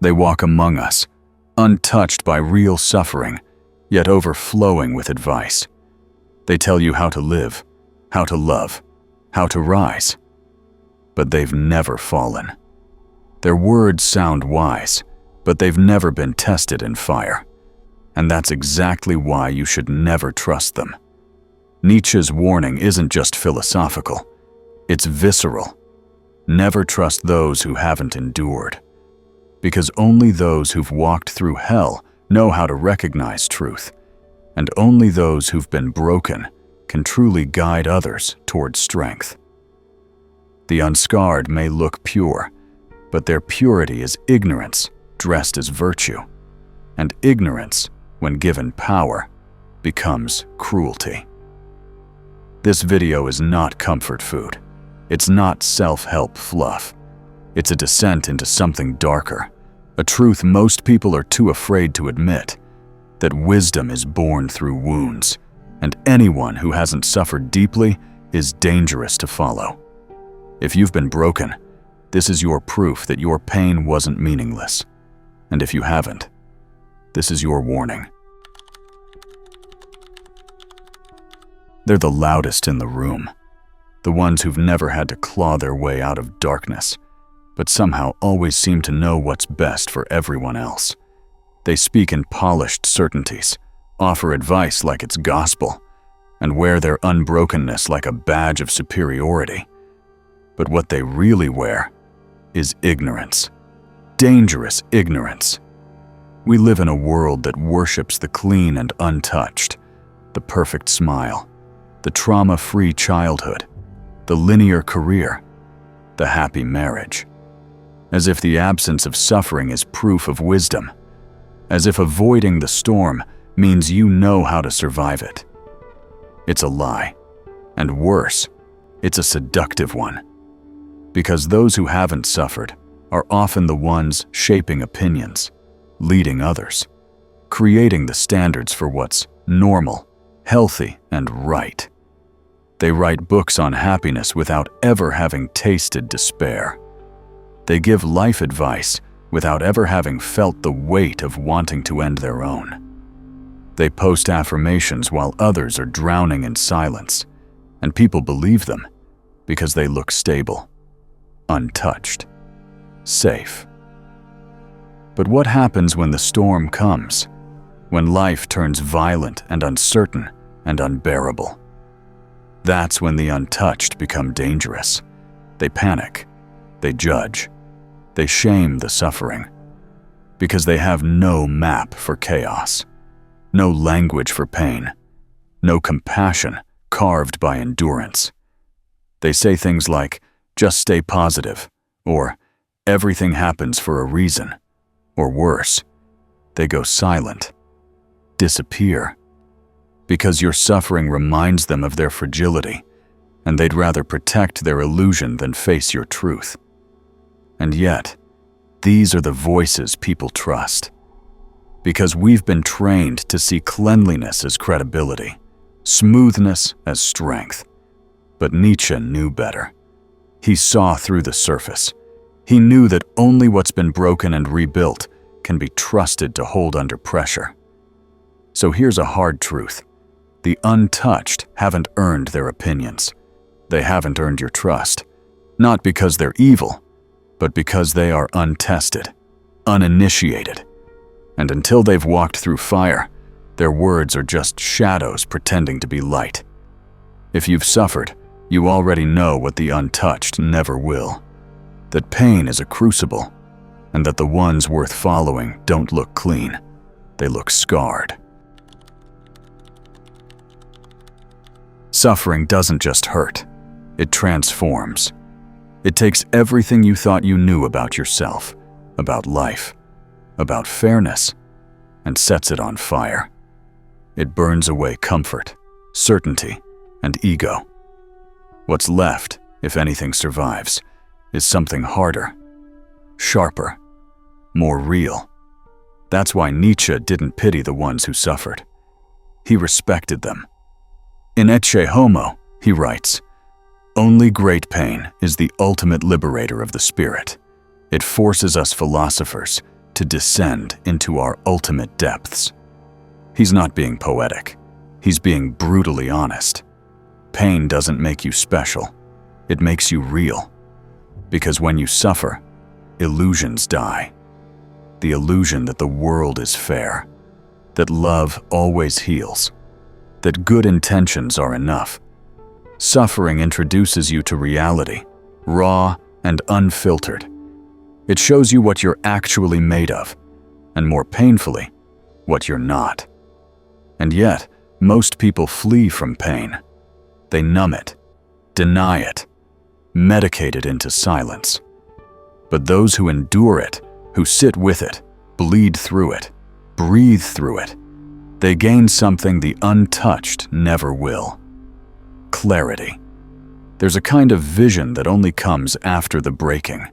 They walk among us, untouched by real suffering, yet overflowing with advice. They tell you how to live, how to love, how to rise. But they've never fallen. Their words sound wise, but they've never been tested in fire. And that's exactly why you should never trust them. Nietzsche's warning isn't just philosophical, it's visceral. Never trust those who haven't endured. Because only those who've walked through hell know how to recognize truth, and only those who've been broken can truly guide others towards strength. The unscarred may look pure, but their purity is ignorance dressed as virtue, and ignorance, when given power, becomes cruelty. This video is not comfort food. It's not self-help fluff. It's a descent into something darker, a truth most people are too afraid to admit, that wisdom is born through wounds, and anyone who hasn't suffered deeply is dangerous to follow. If you've been broken, this is your proof that your pain wasn't meaningless. And if you haven't, this is your warning. They're the loudest in the room, the ones who've never had to claw their way out of darkness, but somehow always seem to know what's best for everyone else. They speak in polished certainties, offer advice like it's gospel, and wear their unbrokenness like a badge of superiority. But what they really wear is ignorance. Dangerous ignorance. We live in a world that worships the clean and untouched, the perfect smile, the trauma-free childhood, the linear career, the happy marriage. As if the absence of suffering is proof of wisdom. As if avoiding the storm means you know how to survive it. It's a lie. And worse, it's a seductive one. Because those who haven't suffered are often the ones shaping opinions, leading others, creating the standards for what's normal, healthy, and right. They write books on happiness without ever having tasted despair. They give life advice without ever having felt the weight of wanting to end their own. They post affirmations while others are drowning in silence, and people believe them because they look stable, untouched, safe. But what happens when the storm comes? When life turns violent and uncertain and unbearable? That's when the untouched become dangerous. They panic, they judge, they shame the suffering, because they have no map for chaos, no language for pain, no compassion carved by endurance. They say things like, just stay positive, or everything happens for a reason, or worse, they go silent, disappear, because your suffering reminds them of their fragility, and they'd rather protect their illusion than face your truth. And yet, these are the voices people trust, because we've been trained to see cleanliness as credibility, smoothness as strength. But Nietzsche knew better. He saw through the surface. He knew that only what's been broken and rebuilt can be trusted to hold under pressure. So here's a hard truth. The untouched haven't earned their opinions. They haven't earned your trust. Not because they're evil, but because they are untested, uninitiated. And until they've walked through fire, their words are just shadows pretending to be light. If you've suffered, you already know what the untouched never will. That pain is a crucible, and that the ones worth following don't look clean. They look scarred. Suffering doesn't just hurt, it transforms. It takes everything you thought you knew about yourself, about life, about fairness, and sets it on fire. It burns away comfort, certainty, and ego. What's left, if anything survives, is something harder, sharper, more real. That's why Nietzsche didn't pity the ones who suffered. He respected them. In Ecce Homo, he writes, "Only great pain is the ultimate liberator of the spirit. It forces us philosophers to descend into our ultimate depths. He's not being poetic. He's being brutally honest. Pain doesn't make you special. It makes you real. Because when you suffer, illusions die. The illusion that the world is fair, that love always heals, that good intentions are enough. Suffering introduces you to reality, raw and unfiltered. It shows you what you're actually made of, and more painfully, what you're not. And yet, most people flee from pain. They numb it, deny it, medicate it into silence. But those who endure it, who sit with it, bleed through it, breathe through it, they gain something the untouched never will. Clarity. There's a kind of vision that only comes after the breaking.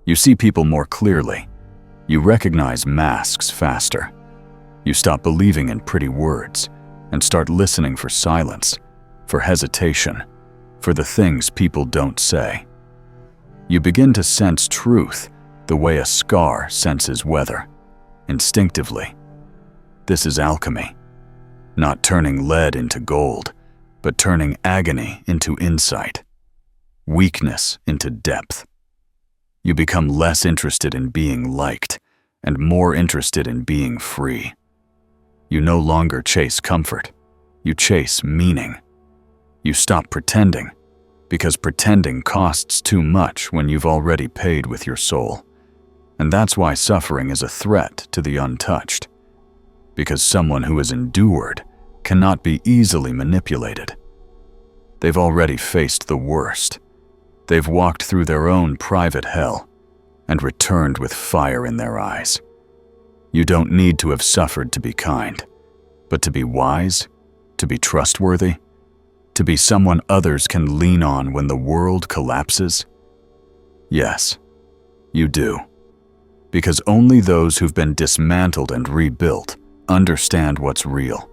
You see people more clearly. You recognize masks faster. You stop believing in pretty words and start listening for silence, for hesitation, for the things people don't say. You begin to sense truth the way a scar senses weather, instinctively. This is alchemy, not turning lead into gold, but turning agony into insight, weakness into depth. You become less interested in being liked and more interested in being free. You no longer chase comfort, you chase meaning. You stop pretending, because pretending costs too much when you've already paid with your soul. And that's why suffering is a threat to the untouched. Because someone who has endured cannot be easily manipulated. They've already faced the worst. They've walked through their own private hell and returned with fire in their eyes. You don't need to have suffered to be kind, but to be wise, to be trustworthy, to be someone others can lean on when the world collapses? Yes, you do. Because only those who've been dismantled and rebuilt understand what's real.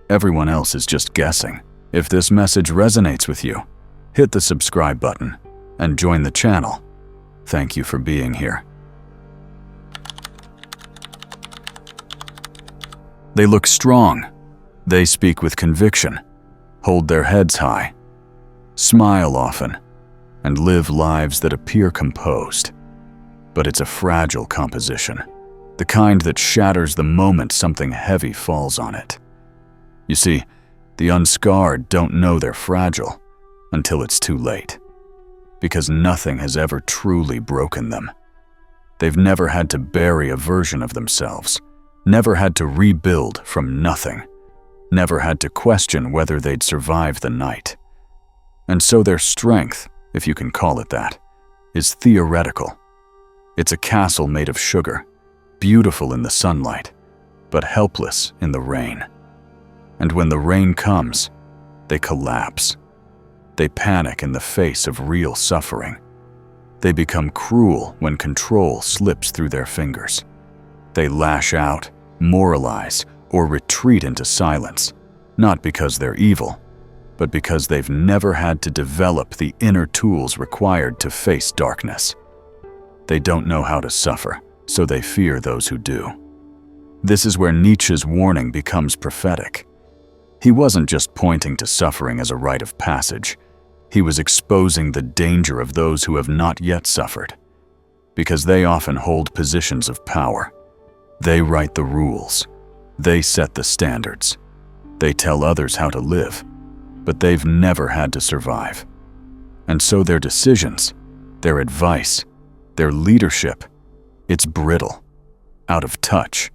Everyone else is just guessing. If this message resonates with you, hit the subscribe button and join the channel. Thank you for being here. They look strong. They speak with conviction, hold their heads high, smile often, and live lives that appear composed. But it's a fragile composition, the kind that shatters the moment something heavy falls on it. You see, the unscarred don't know they're fragile until it's too late, because nothing has ever truly broken them. They've never had to bury a version of themselves, never had to rebuild from nothing, never had to question whether they'd survive the night. And so their strength, if you can call it that, is theoretical. It's a castle made of sugar, beautiful in the sunlight, but helpless in the rain. And when the rain comes, they collapse. They panic in the face of real suffering. They become cruel when control slips through their fingers. They lash out, moralize, or retreat into silence, not because they're evil, but because they've never had to develop the inner tools required to face darkness. They don't know how to suffer, so they fear those who do. This is where Nietzsche's warning becomes prophetic. He wasn't just pointing to suffering as a rite of passage. He was exposing the danger of those who have not yet suffered, because they often hold positions of power. They write the rules. They set the standards. They tell others how to live, but they've never had to survive. And so their decisions, their advice, their leadership, it's brittle, out of touch,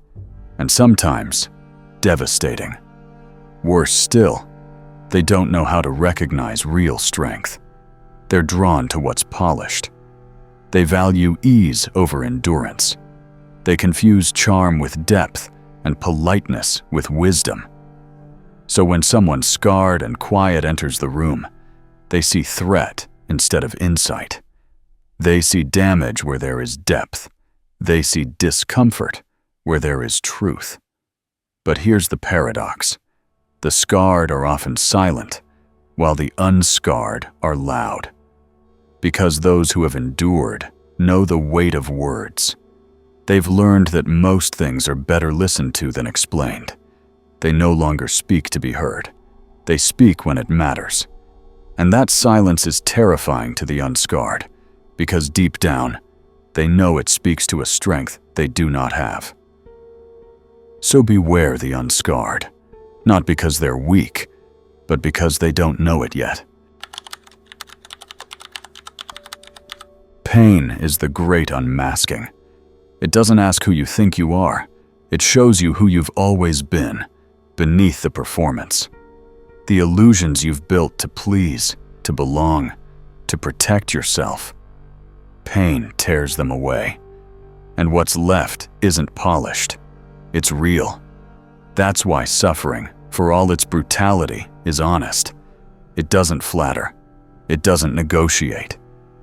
and sometimes devastating. Worse still, they don't know how to recognize real strength. They're drawn to what's polished. They value ease over endurance. They confuse charm with depth and politeness with wisdom. So when someone scarred and quiet enters the room, they see threat instead of insight. They see damage where there is depth. They see discomfort where there is truth. But here's the paradox. The scarred are often silent, while the unscarred are loud. Because those who have endured know the weight of words. They've learned that most things are better listened to than explained. They no longer speak to be heard. They speak when it matters. And that silence is terrifying to the unscarred, because deep down, they know it speaks to a strength they do not have. So beware the unscarred, not because they're weak, but because they don't know it yet. Pain is the great unmasking. It doesn't ask who you think you are. It shows you who you've always been, beneath the performance. The illusions you've built to please, to belong, to protect yourself. Pain tears them away. And what's left isn't polished. It's real. That's why suffering, for all its brutality, is honest. It doesn't flatter. It doesn't negotiate.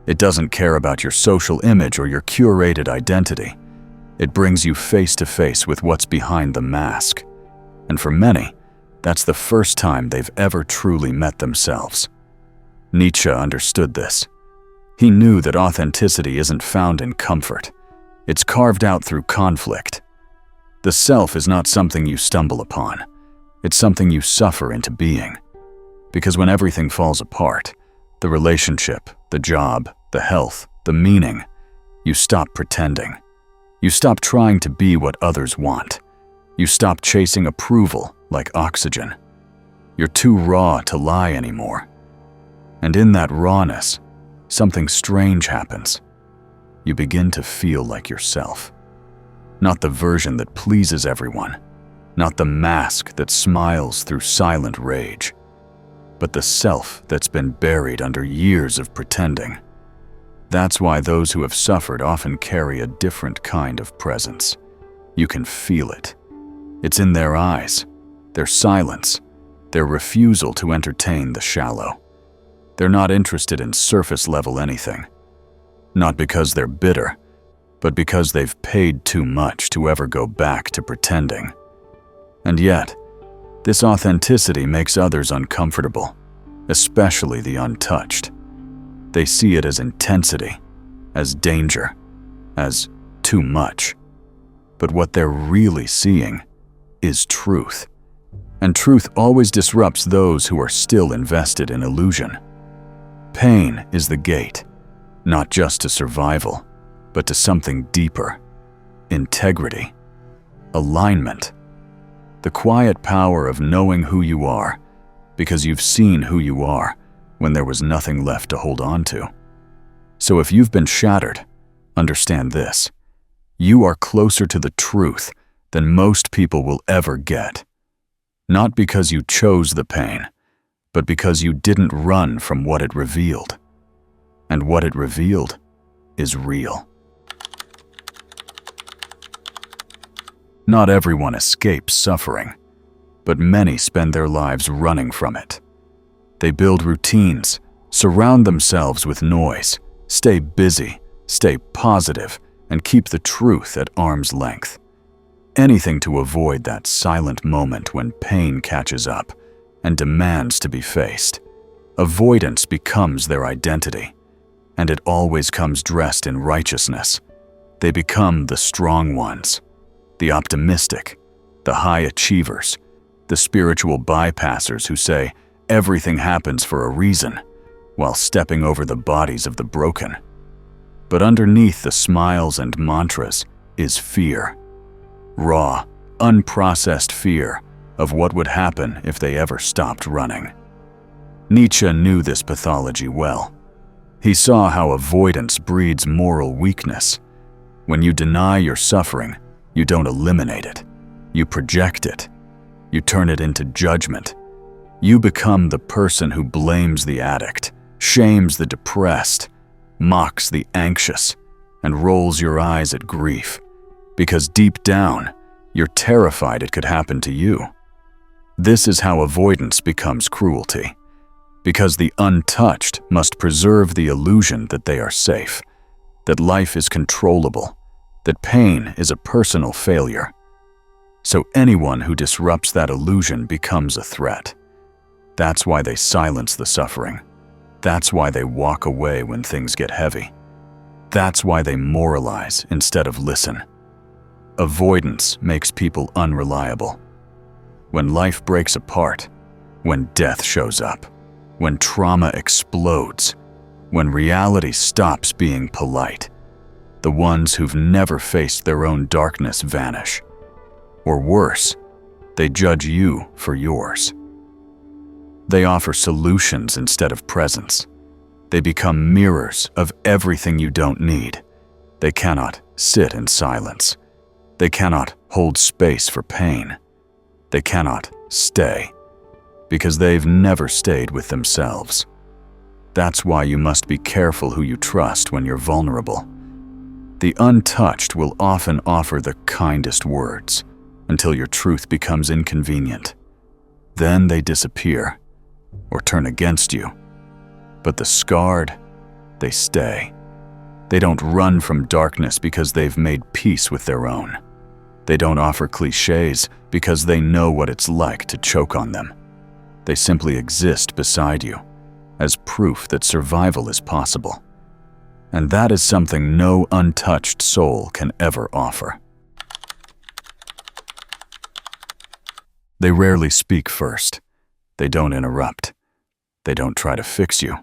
It doesn't care about your social image or your curated identity. It brings you face to face with what's behind the mask. And for many, that's the first time they've ever truly met themselves. Nietzsche understood this. He knew that authenticity isn't found in comfort. It's carved out through conflict. The self is not something you stumble upon. It's something you suffer into being. Because when everything falls apart, the relationship, the job, the health, the meaning, you stop pretending. You stop trying to be what others want. You stop chasing approval like oxygen. You're too raw to lie anymore. And in that rawness, something strange happens. You begin to feel like yourself. Not the version that pleases everyone, not the mask that smiles through silent rage, but the self that's been buried under years of pretending. That's why those who have suffered often carry a different kind of presence. You can feel it. It's in their eyes, their silence, their refusal to entertain the shallow. They're not interested in surface-level anything. Not because they're bitter, but because they've paid too much to ever go back to pretending. And yet, this authenticity makes others uncomfortable, especially the untouched. They see it as intensity, as danger, as too much. But what they're really seeing is truth. And truth always disrupts those who are still invested in illusion. Pain is the gate, not just to survival, but to something deeper. Integrity, alignment, the quiet power of knowing who you are because you've seen who you are when there was nothing left to hold on to. So if you've been shattered, understand this: you are closer to the truth than most people will ever get. Not because you chose the pain, but because you didn't run from what it revealed. And what it revealed is real. Not everyone escapes suffering, but many spend their lives running from it. They build routines, surround themselves with noise, stay busy, stay positive, and keep the truth at arm's length. Anything to avoid that silent moment when pain catches up and demands to be faced. Avoidance becomes their identity, and it always comes dressed in righteousness. They become the strong ones, the optimistic, the high achievers, the spiritual bypassers who say everything happens for a reason, while stepping over the bodies of the broken. But underneath the smiles and mantras is fear. Raw, unprocessed fear of what would happen if they ever stopped running. Nietzsche knew this pathology well. He saw how avoidance breeds moral weakness. When you deny your suffering, you don't eliminate it. You project it. You turn it into judgment. You become the person who blames the addict, shames the depressed, mocks the anxious, and rolls your eyes at grief. Because deep down, you're terrified it could happen to you. This is how avoidance becomes cruelty. Because the untouched must preserve the illusion that they are safe, that life is controllable, that pain is a personal failure. So anyone who disrupts that illusion becomes a threat. That's why they silence the suffering. That's why they walk away when things get heavy. That's why they moralize instead of listen. Avoidance makes people unreliable. When life breaks apart, when death shows up, when trauma explodes, when reality stops being polite, the ones who've never faced their own darkness vanish. Or worse, they judge you for yours. They offer solutions instead of presence. They become mirrors of everything you don't need. They cannot sit in silence. They cannot hold space for pain. They cannot stay, because they've never stayed with themselves. That's why you must be careful who you trust when you're vulnerable. The untouched will often offer the kindest words until your truth becomes inconvenient. Then they disappear or turn against you. But the scarred, they stay. They don't run from darkness because they've made peace with their own. They don't offer cliches because they know what it's like to choke on them. They simply exist beside you as proof that survival is possible. And that is something no untouched soul can ever offer. They rarely speak first. They don't interrupt. They don't try to fix you.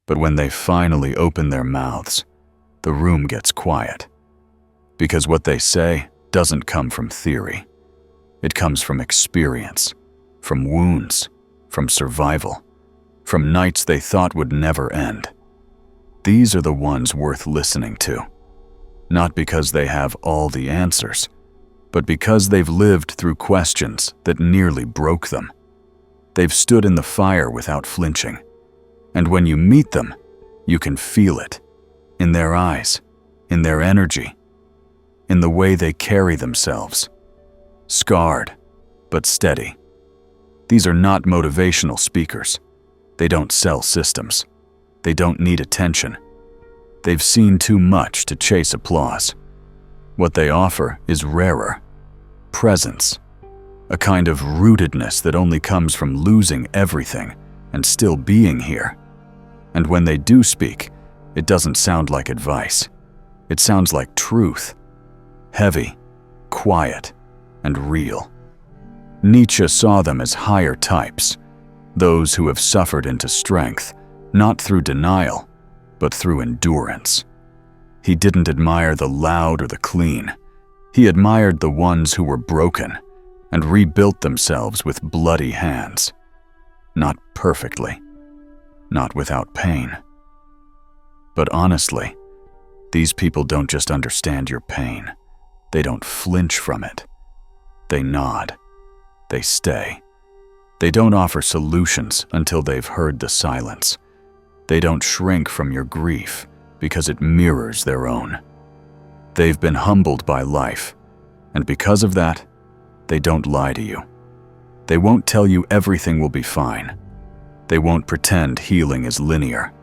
But when they finally open their mouths, the room gets quiet. Because what they say doesn't come from theory. It comes from experience, from wounds, from survival, from nights they thought would never end. These are the ones worth listening to. Not because they have all the answers, but because they've lived through questions that nearly broke them. They've stood in the fire without flinching. And when you meet them, you can feel it. In their eyes, in their energy, in the way they carry themselves. Scarred, but steady. These are not motivational speakers. They don't sell systems. They don't need attention. They've seen too much to chase applause. What they offer is rarer. Presence. A kind of rootedness that only comes from losing everything and still being here. And when they do speak, it doesn't sound like advice. It sounds like truth. Heavy, quiet, and real. Nietzsche saw them as higher types, those who have suffered into strength, not through denial, but through endurance. He didn't admire the loud or the clean. He admired the ones who were broken and rebuilt themselves with bloody hands. Not perfectly, not without pain. But honestly, these people don't just understand your pain. They don't flinch from it. They nod. They stay. They don't offer solutions until they've heard the silence. They don't shrink from your grief because it mirrors their own. They've been humbled by life, and because of that, they don't lie to you. They won't tell you everything will be fine. They won't pretend healing is linear.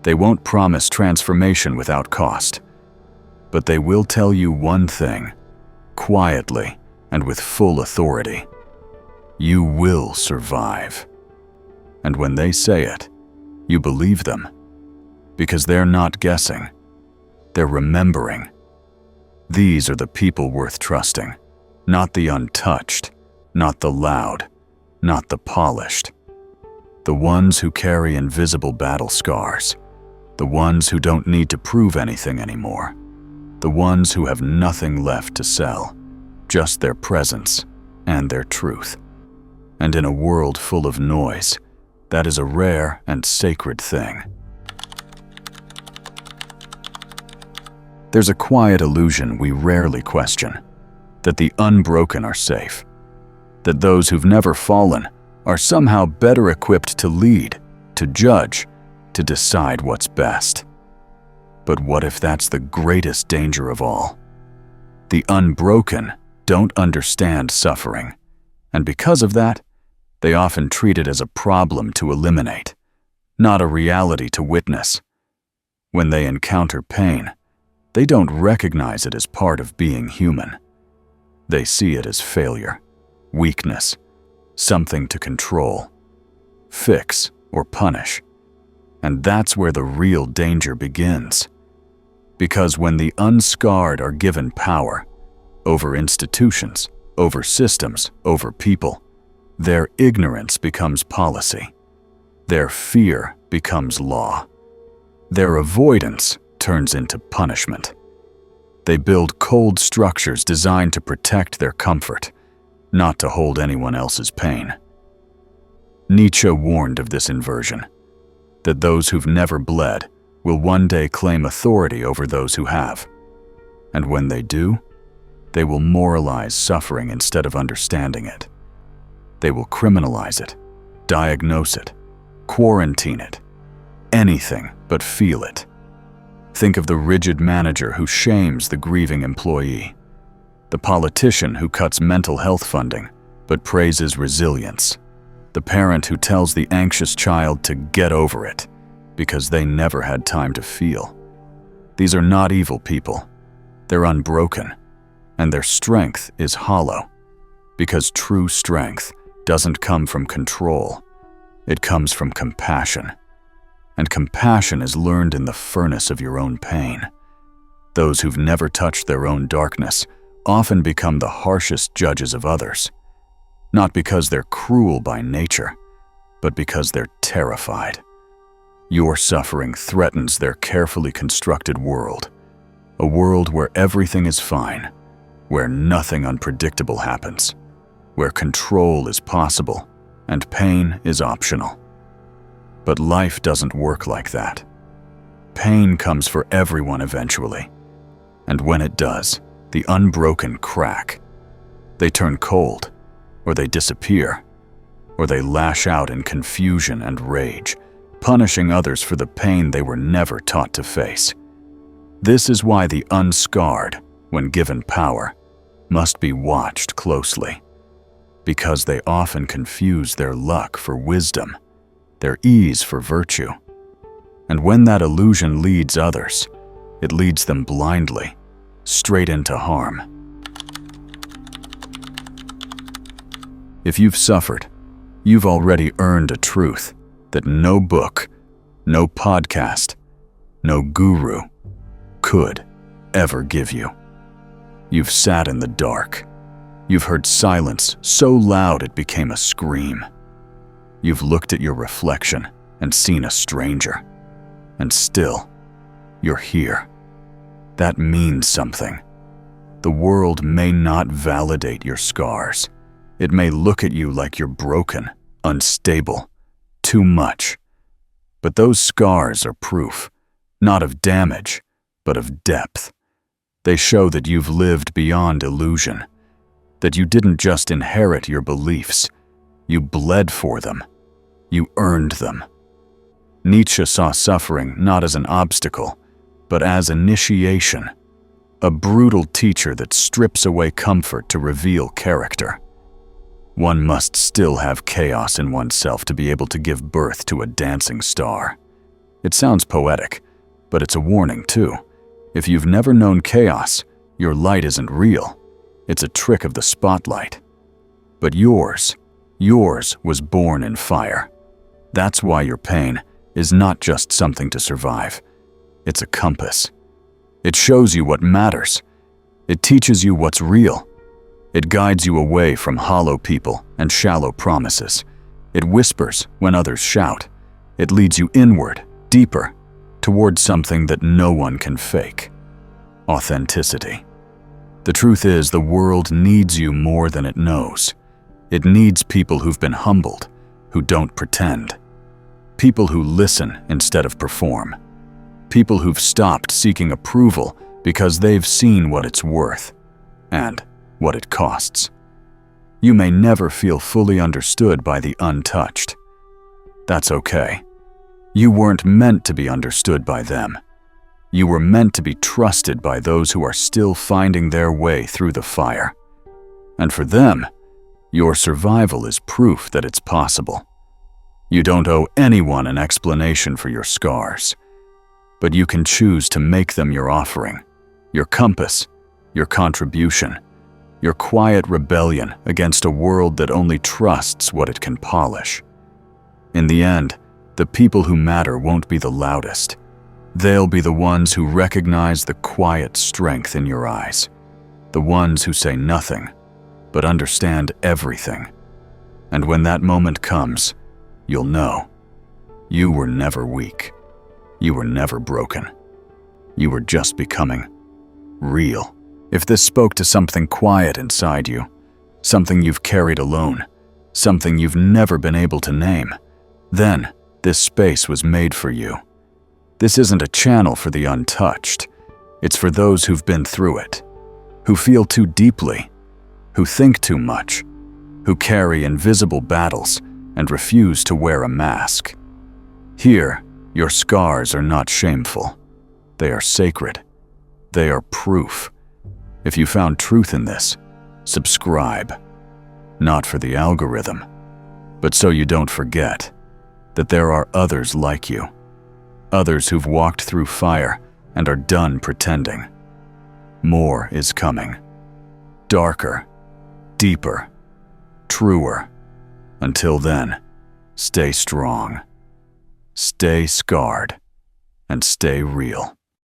They won't promise transformation without cost. But they will tell you one thing, quietly and with full authority. You will survive. And when they say it, you believe them. Because they're not guessing. They're remembering. These are the people worth trusting. Not the untouched, not the loud, not the polished. The ones who carry invisible battle scars. The ones who don't need to prove anything anymore. The ones who have nothing left to sell, just their presence and their truth. And in a world full of noise, that is a rare and sacred thing. There's a quiet illusion we rarely question, that the unbroken are safe, that those who've never fallen are somehow better equipped to lead, to judge, to decide what's best. But what if that's the greatest danger of all? The unbroken don't understand suffering, and because of that, they often treat it as a problem to eliminate, not a reality to witness. When they encounter pain, they don't recognize it as part of being human. They see it as failure, weakness, something to control, fix, or punish. And that's where the real danger begins. Because when the unscarred are given power, over institutions, over systems, over people. Their ignorance becomes policy. Their fear becomes law. Their avoidance turns into punishment. They build cold structures designed to protect their comfort, not to hold anyone else's pain. Nietzsche warned of this inversion, that those who've never bled will one day claim authority over those who have. And when they do, they will moralize suffering instead of understanding it. They will criminalize it, diagnose it, quarantine it, anything but feel it. Think of the rigid manager who shames the grieving employee, the politician who cuts mental health funding but praises resilience, the parent who tells the anxious child to get over it because they never had time to feel. These are not evil people. They're unbroken, and their strength is hollow, because true strength doesn't come from control. It comes from compassion. And compassion is learned in the furnace of your own pain. Those who've never touched their own darkness often become the harshest judges of others, not because they're cruel by nature, but because they're terrified. Your suffering threatens their carefully constructed world, a world where everything is fine, where nothing unpredictable happens, where control is possible and pain is optional. But life doesn't work like that. Pain comes for everyone eventually, and when it does, the unbroken crack. They turn cold, or they disappear, or they lash out in confusion and rage, punishing others for the pain they were never taught to face. This is why the unscarred, when given power, must be watched closely, because they often confuse their luck for wisdom, their ease for virtue. And when that illusion leads others, it leads them blindly, straight into harm. If you've suffered, you've already earned a truth that no book, no podcast, no guru could ever give you. You've sat in the dark. You've heard silence so loud it became a scream. You've looked at your reflection and seen a stranger. And still, you're here. That means something. The world may not validate your scars. It may look at you like you're broken, unstable, too much. But those scars are proof, not of damage, but of depth. They show that you've lived beyond illusion, that you didn't just inherit your beliefs, you bled for them, you earned them. Nietzsche saw suffering not as an obstacle, but as initiation, a brutal teacher that strips away comfort to reveal character. One must still have chaos in oneself to be able to give birth to a dancing star. It sounds poetic, but it's a warning too. If you've never known chaos, your light isn't real. It's a trick of the spotlight. But yours was born in fire. That's why your pain is not just something to survive. It's a compass. It shows you what matters. It teaches you what's real. It guides you away from hollow people and shallow promises. It whispers when others shout. It leads you inward, deeper, towards something that no one can fake: authenticity. The truth is, the world needs you more than it knows. It needs people who've been humbled, who don't pretend. People who listen instead of perform. People who've stopped seeking approval because they've seen what it's worth and what it costs. You may never feel fully understood by the untouched. That's okay. You weren't meant to be understood by them. You were meant to be trusted by those who are still finding their way through the fire. And for them, your survival is proof that it's possible. You don't owe anyone an explanation for your scars, but you can choose to make them your offering, your compass, your contribution, your quiet rebellion against a world that only trusts what it can polish. In the end, the people who matter won't be the loudest. They'll be the ones who recognize the quiet strength in your eyes. The ones who say nothing, but understand everything. And when that moment comes, you'll know. You were never weak. You were never broken. You were just becoming real. If this spoke to something quiet inside you, something you've carried alone, something you've never been able to name, then this space was made for you. This isn't a channel for the untouched. It's for those who've been through it, who feel too deeply, who think too much, who carry invisible battles and refuse to wear a mask. Here, your scars are not shameful. They are sacred. They are proof. If you found truth in this, subscribe. Not for the algorithm, but so you don't forget that there are others like you. Others who've walked through fire and are done pretending. More is coming. Darker, deeper, truer. Until then, stay strong, stay scarred, and stay real.